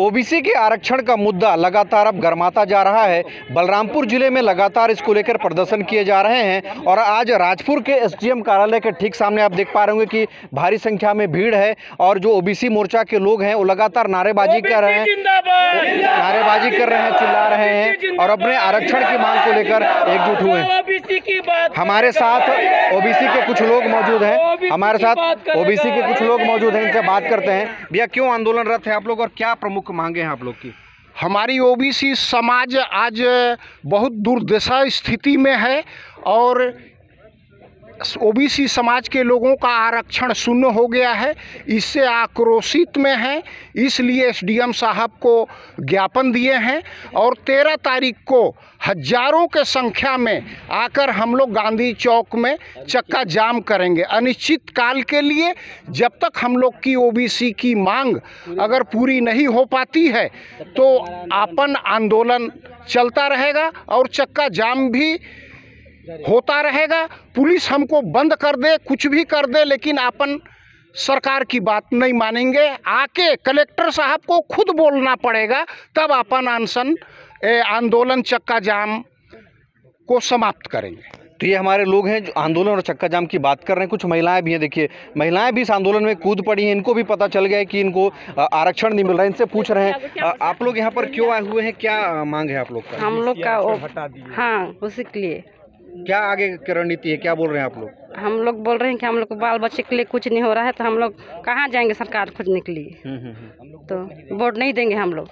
OBC के आरक्षण का मुद्दा लगातार अब गर्माता जा रहा है। बलरामपुर जिले में लगातार इसको लेकर प्रदर्शन किए जा रहे हैं और आज राजपुर के एसडीएम कार्यालय के ठीक सामने आप देख पा रहे होंगे कि भारी संख्या में भीड़ है और जो ओबीसी मोर्चा के लोग हैं वो लगातार नारेबाजी कर रहे हैं, चिल्ला रहे हैं और अपने आरक्षण की मांग को लेकर एकजुट हुए हैं। हमारे साथ ओबीसी के कुछ लोग मौजूद हैं, इनसे बात करते हैं। भैया, क्यों आंदोलनरत है आप लोग और क्या प्रमुख मांगे हैं आप लोग की? हमारी ओबीसी समाज आज बहुत दुर्दशा स्थिति में है और ओबीसी समाज के लोगों का आरक्षण शून्य हो गया है। इससे आक्रोशित में हैं, इसलिए एसडीएम साहब को ज्ञापन दिए हैं और 13 तारीख को हजारों के संख्या में आकर हम लोग गांधी चौक में चक्का जाम करेंगे अनिश्चित काल के लिए। जब तक हम लोग की ओबीसी की मांग अगर पूरी नहीं हो पाती है तो अपन आंदोलन चलता रहेगा और चक्का जाम भी होता रहेगा। पुलिस हमको बंद कर दे, कुछ भी कर दे, लेकिन अपन सरकार की बात नहीं मानेंगे। आके कलेक्टर साहब को खुद बोलना पड़ेगा, तब अपन आंदोलन चक्का जाम को समाप्त करेंगे। तो ये हमारे लोग हैं जो आंदोलन और चक्का जाम की बात कर रहे हैं। कुछ महिलाएं भी हैं, देखिए महिलाएं भी इस आंदोलन में कूद पड़ी हैं। इनको भी पता चल गया है कि इनको आरक्षण नहीं मिल रहा है। इनसे पूछ रहे हैं आप लोग यहाँ पर क्यों आए हुए हैं, क्या मांग है आप लोग का? हम लोग का हाँ, उसी के लिए। क्या आगे की रणनीति है, क्या बोल रहे हैं आप लोग? हम लोग बोल रहे हैं कि हम लोग को बाल बच्चे के लिए कुछ नहीं हो रहा है तो हम लोग कहाँ जाएंगे सरकार खोजने के लिए? तो वोट नहीं देंगे हम लोग।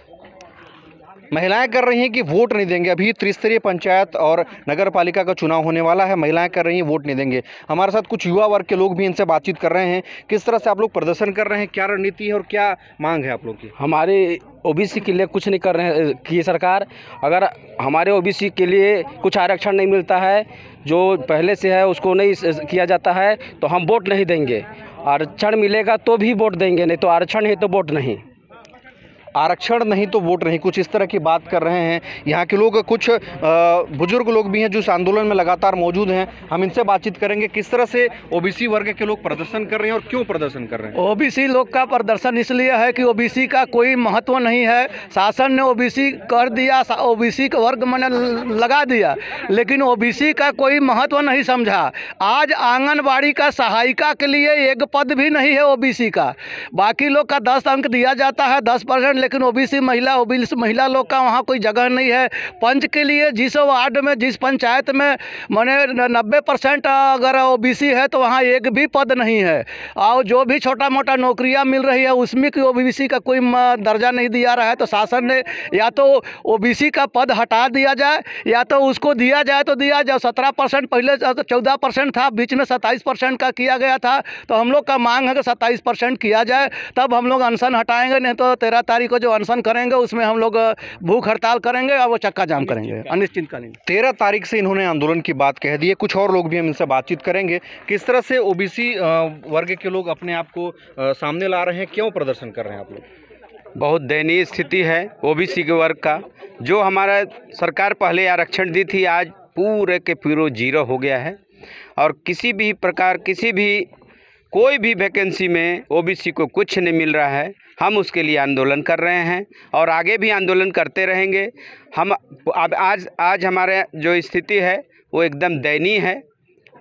महिलाएं कर रही हैं कि वोट नहीं देंगे। अभी त्रिस्तरीय पंचायत और नगर पालिका का चुनाव होने वाला है। महिलाएं कर रही हैं वोट नहीं देंगे। हमारे साथ कुछ युवा वर्ग के लोग भी इनसे बातचीत कर रहे हैं। किस तरह से आप लोग प्रदर्शन कर रहे हैं, क्या रणनीति है और क्या मांग है आप लोग की? हमारे ओबीसी के लिए कुछ नहीं कर रहे हैं कि सरकार, अगर हमारे ओबीसी के लिए कुछ आरक्षण नहीं मिलता है, जो पहले से है उसको नहीं किया जाता है, तो हम वोट नहीं देंगे। आरक्षण मिलेगा तो भी वोट देंगे, नहीं तो आरक्षण है तो वोट नहीं। आरक्षण नहीं तो वोट नहीं, कुछ इस तरह की बात कर रहे हैं यहाँ के लोग। कुछ बुजुर्ग लोग भी हैं जो इस आंदोलन में लगातार मौजूद हैं। हम इनसे बातचीत करेंगे किस तरह से ओबीसी वर्ग के लोग प्रदर्शन कर रहे हैं और क्यों प्रदर्शन कर रहे हैं। ओबीसी लोग का प्रदर्शन इसलिए है कि ओबीसी का कोई महत्व नहीं है। शासन ने ओबीसी कर दिया, ओबीसी का वर्ग मैंने लगा दिया, लेकिन ओबीसी का कोई महत्व नहीं समझा। आज आंगनबाड़ी का सहायिका के लिए एक पद भी नहीं है ओबीसी का। बाकी लोग का 10 अंक दिया जाता है, 10%, लेकिन ओबीसी महिला लोग का वहाँ कोई जगह नहीं है। पंच के लिए जिस वार्ड में, जिस पंचायत में माने 90% अगर ओबीसी है तो वहाँ एक भी पद नहीं है। और जो भी छोटा मोटा नौकरियाँ मिल रही है उसमें की ओबीसी का कोई दर्जा नहीं दिया रहा है। तो शासन ने या तो ओबीसी का पद हटा दिया जाए या तो उसको दिया जाए तो दिया जाए। 17% पहले 14% था, बीच में 27% का किया गया था। तो हम लोग का मांग है कि 27% किया जाए, तब हम लोग अनशन हटाएंगे। नहीं तो 13 तारीख को जो अनशन करेंगे उसमें हम लोग भूख हड़ताल करेंगे और वो चक्का जाम करेंगे अनिश्चितकालीन। 13 तारीख से इन्होंने आंदोलन की बात कह दी है। कुछ और लोग भी हम इनसे बातचीत करेंगे। किस तरह से ओबीसी वर्ग के लोग अपने आप को सामने ला रहे हैं, क्यों प्रदर्शन कर रहे हैं आप लोग? बहुत दयनीय स्थिति है ओबीसी के वर्ग का। जो हमारा सरकार पहले आरक्षण दी थी, आज पूरे के पूरे जीरो हो गया है और किसी भी प्रकार कोई भी वैकेंसी में ओबीसी को कुछ नहीं मिल रहा है। हम उसके लिए आंदोलन कर रहे हैं और आगे भी आंदोलन करते रहेंगे। हम अब आज हमारे जो स्थिति है वो एकदम दयनीय है।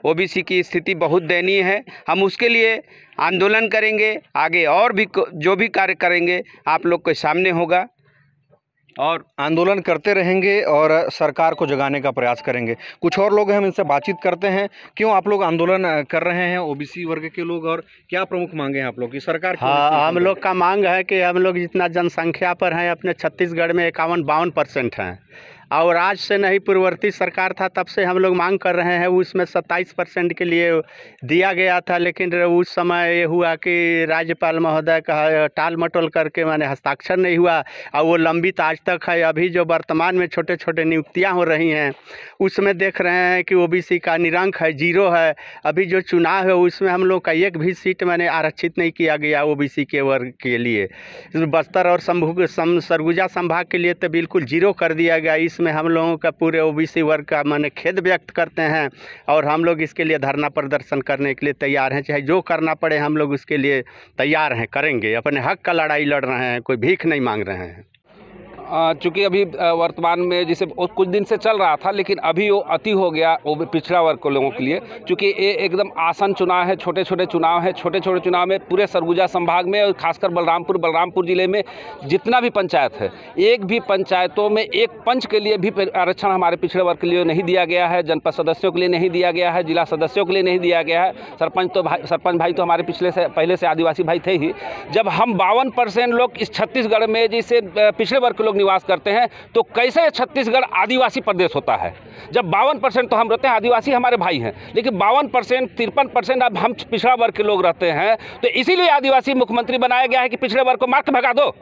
ओबीसी की स्थिति बहुत दयनीय है। हम उसके लिए आंदोलन करेंगे, आगे और भी जो भी कार्य करेंगे आप लोग के सामने होगा और आंदोलन करते रहेंगे और सरकार को जगाने का प्रयास करेंगे। कुछ और लोग हैं, हम इनसे बातचीत करते हैं। क्यों आप लोग आंदोलन कर रहे हैं ओबीसी वर्ग के लोग और क्या प्रमुख मांगे हैं आप लोग की? सरकार की हम लोग का मांग है कि हम लोग जितना जनसंख्या पर हैं अपने छत्तीसगढ़ में 51-52% हैं और आज से नहीं पूर्ववर्ती सरकार था तब से हम लोग मांग कर रहे हैं। उसमें 27% के लिए दिया गया था, लेकिन उस समय ये हुआ कि राज्यपाल महोदय का टाल मटोल करके माने हस्ताक्षर नहीं हुआ और वो लंबित आज तक है। अभी जो वर्तमान में छोटे छोटे नियुक्तियां हो रही हैं उसमें देख रहे हैं कि ओबीसी का निरंक है, जीरो है। अभी जो चुनाव है उसमें हम लोग का एक भी सीट मैंने आरक्षित नहीं किया गया ओबीसी के वर्ग के लिए। बस्तर और सरगुजा संभाग के लिए तो बिल्कुल जीरो कर दिया गया। इस उसमें हम लोगों का पूरे ओबीसी वर्ग का माने खेद व्यक्त करते हैं और हम लोग इसके लिए धरना प्रदर्शन करने के लिए तैयार हैं। चाहे जो करना पड़े हम लोग उसके लिए तैयार हैं, करेंगे। अपने हक का लड़ाई लड़ रहे हैं, कोई भीख नहीं मांग रहे हैं। चूँकि अभी वर्तमान में जैसे कुछ दिन से चल रहा था, लेकिन अभी वो अति हो गया वो पिछड़ा वर्ग के लोगों के लिए। चूँकि ये एकदम आसान चुनाव है, छोटे छोटे चुनाव है। छोटे छोटे चुनाव में पूरे सरगुजा संभाग में और खासकर बलरामपुर ज़िले में जितना भी पंचायत है, एक भी पंचायतों में एक पंच के लिए भी आरक्षण हमारे पिछड़े वर्ग के लिए नहीं दिया गया है, जनपद सदस्यों के लिए नहीं दिया गया है, जिला सदस्यों के लिए नहीं दिया गया है। सरपंच भाई तो हमारे पहले से आदिवासी भाई थे ही। जब हम 52% लोग इस छत्तीसगढ़ में जैसे पिछड़े वर्ग के लोग निवास करते हैं, तो कैसे छत्तीसगढ़ आदिवासी प्रदेश होता है? जब 52% तो हम रहते हैं, आदिवासी हमारे भाई हैं, लेकिन 52% 53% अब हम पिछड़ा वर्ग के लोग रहते हैं। तो इसीलिए आदिवासी मुख्यमंत्री बनाया गया है कि पिछड़े वर्ग को मार के भगा दो।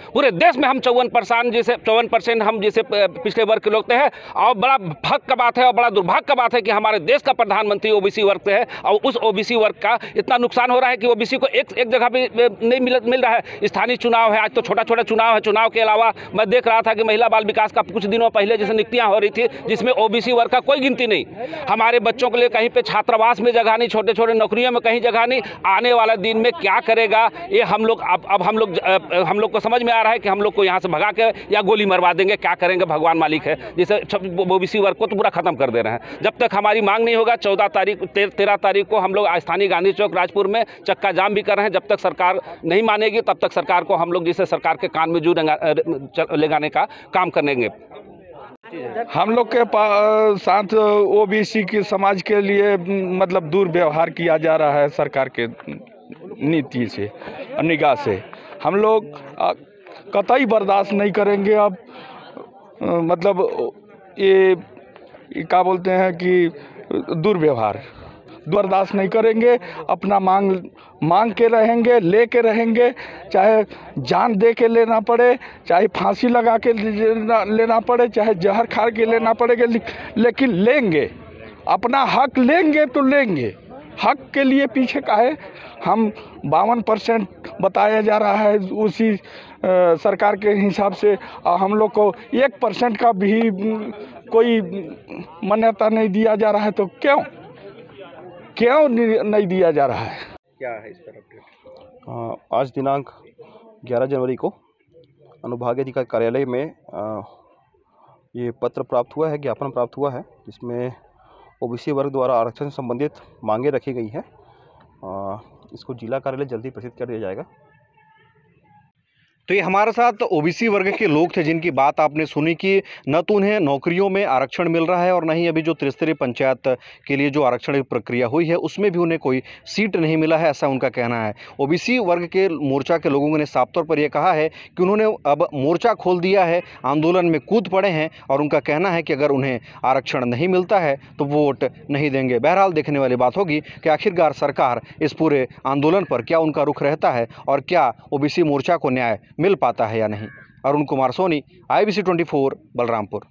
पूरे देश में हम 54% हम जैसे पिछड़े वर्ग के लोग हैं। और बड़ा भग का बात है और बड़ा दुर्भाग्य का बात है कि हमारे देश का प्रधानमंत्री ओबीसी वर्ग से है और उस ओबीसी वर्ग का इतना नुकसान हो रहा है कि ओबीसी को एक जगह भी नहीं मिल रहा है। स्थानीय चुनाव है, आज तो छोटा छोटा चुनाव है। चुनाव के अलावा मैं देख रहा था कि महिला बाल विकास का कुछ दिनों पहले जैसे नियुक्तियाँ हो रही थी, जिसमें ओबीसी वर्ग का कोई गिनती नहीं। हमारे बच्चों के लिए कहीं पे छात्रावास में जगह नहीं, छोटे छोटे नौकरियों में कहीं जगह नहीं। आने वाला दिन में क्या करेगा ये हम लोग अब हम लोग को समझ में आ रहा है कि हम लोग को यहाँ से भगा के या गोली मरवा देंगे। क्या करेंगे भगवान मालिक है। जैसे ओबीसी वर्ग को तो पूरा खत्म कर दे रहे हैं। जब तक हमारी मांग नहीं होगा 13 तारीख को हम लोग स्थानीय गांधी चौक राजपुर में चक्का जाम भी कर रहे हैं। जब तक सरकार नहीं मानेगी तब तक सरकार को हम लोग जैसे सरकार के कान में जू लगाने का काम करेंगे। हम लोग के साथ ओबीसी के समाज के लिए मतलब दुर्व्यवहार किया जा रहा है सरकार के नीति से, निगाह से। हम लोग कतई बर्दाश्त नहीं करेंगे। अब मतलब ये क्या बोलते हैं कि दुर्व्यवहार बर्दाश्त नहीं करेंगे। अपना मांग के रहेंगे, ले के रहेंगे, चाहे जान दे के लेना पड़े, चाहे फांसी लगा के लेना पड़े, चाहे जहर खा के लेना पड़ेगा, लेकिन लेंगे। अपना हक लेंगे तो लेंगे। हक के लिए पीछे का है। हम 52% बताया जा रहा है उसी सरकार के हिसाब से। हम लोग को 1% का भी कोई मान्यता नहीं दिया जा रहा है। तो क्यों नहीं दिया जा रहा है? क्या है इस पर अपडेट? आज दिनांक 11 जनवरी को अनुभागीय अधिकारी कार्यालय में ये पत्र प्राप्त हुआ है, ज्ञापन प्राप्त हुआ है, जिसमें ओबीसी वर्ग द्वारा आरक्षण से संबंधित मांगे रखी गई हैं। इसको जिला कार्यालय जल्दी प्रसिद्ध कर दिया जाएगा। तो ये हमारे साथ ओबीसी वर्ग के लोग थे जिनकी बात आपने सुनी कि न तो उन्हें नौकरियों में आरक्षण मिल रहा है और न ही अभी जो त्रिस्तरीय पंचायत के लिए जो आरक्षण की प्रक्रिया हुई है उसमें भी उन्हें कोई सीट नहीं मिला है, ऐसा उनका कहना है। ओबीसी वर्ग के मोर्चा के लोगों ने साफ तौर पर यह कहा है कि उन्होंने अब मोर्चा खोल दिया है, आंदोलन में कूद पड़े हैं और उनका कहना है कि अगर उन्हें आरक्षण नहीं मिलता है तो वोट नहीं देंगे। बहरहाल देखने वाली बात होगी कि आखिरकार सरकार इस पूरे आंदोलन पर क्या उनका रुख रहता है और क्या ओबीसी मोर्चा को न्याय मिल पाता है या नहीं। अरुण कुमार सोनी, IBC 24, बलरामपुर।